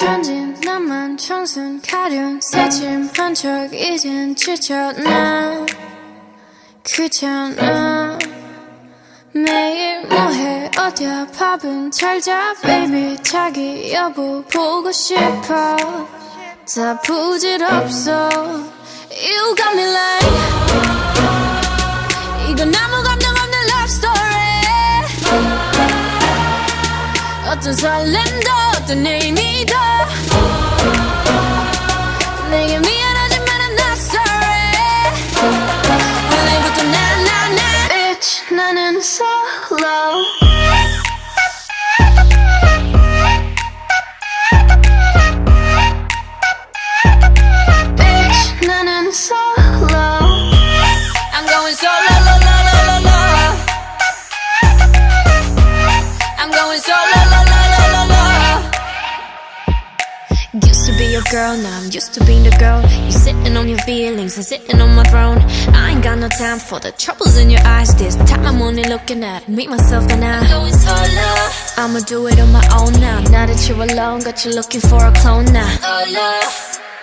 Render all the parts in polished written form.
던진 나만 청순 가련 새침한 척 이젠 지쳤나 귀찮아 매일 뭐해 어디야 밥은 잘자 baby 자기 여보 보고 싶어 다 부질없어 You got me like 이건 아무 감정 없는 love story 어떤 설렘도 어떤 의미도 내게 미안하지만 I'm not sorry 원래부터 나 Bitch 나는 solo Bitch 나는 solo I'm going solo lo lo lo lo lo I'm going solo lo lo lo lo lo Used to be your girl, now I'm used to being the girl. You sitting on your feelings, I'm sitting on my throne. I ain't got no time for the troubles in your eyes. This time I'm only looking at me, myself and I. I'm going solo. I'ma do it on my own now. Now that you're alone, got you looking for a clone now. Solo.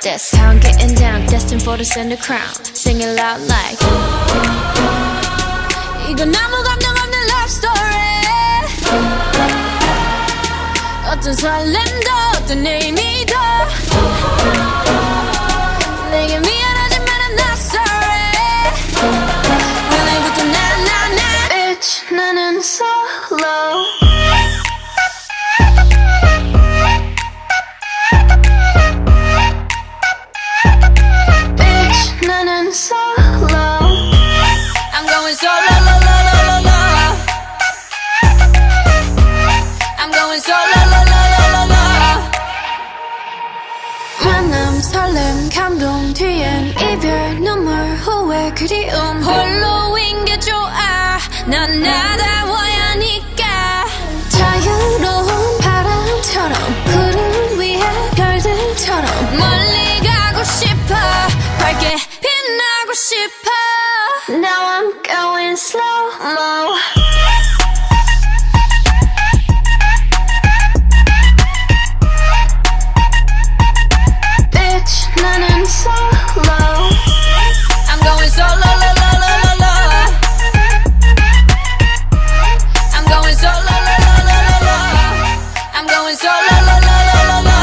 That's how I'm getting down, destined for the center crown. Sing it loud like 이건 아무 감정 없는 love story 어떤 설렘도 어떤 의미도 내게 미안하지만 I'm not sorry 원래부터 나 Bitch 나는 solo Bitch 나는 solo I'm going solo lo lo lo lo lo I'm going solo lo lo lo lo lo 만남 설렘 감동 뒤엔 이별 눈물 후회 그리움 홀로인 게 좋아 난 나다워야 하니까 자유로운 바람처럼 구름 위에 별들처럼 멀리 가고 싶어 밝게 빛나고 싶어 Now I'm going slow-mo Bitch 나는 solo I'm going solo lo lo lo lo lo I'm going solo lo lo lo lo lo I'm going solo lo lo lo lo lo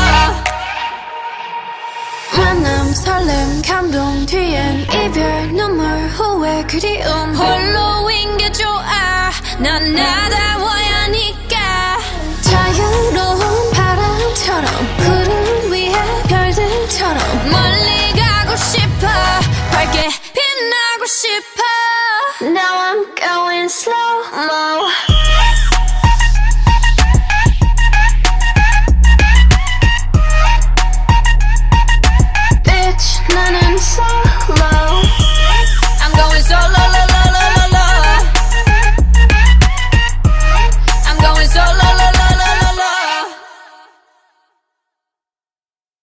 만남 설렘 감동 뒤엔 이별 눈물 후회 그리움 홀로인 게 좋아 난 나다워야 하니까 자유로운 바람처럼 구름 위에 별들처럼 멀리 가고 싶어 밝게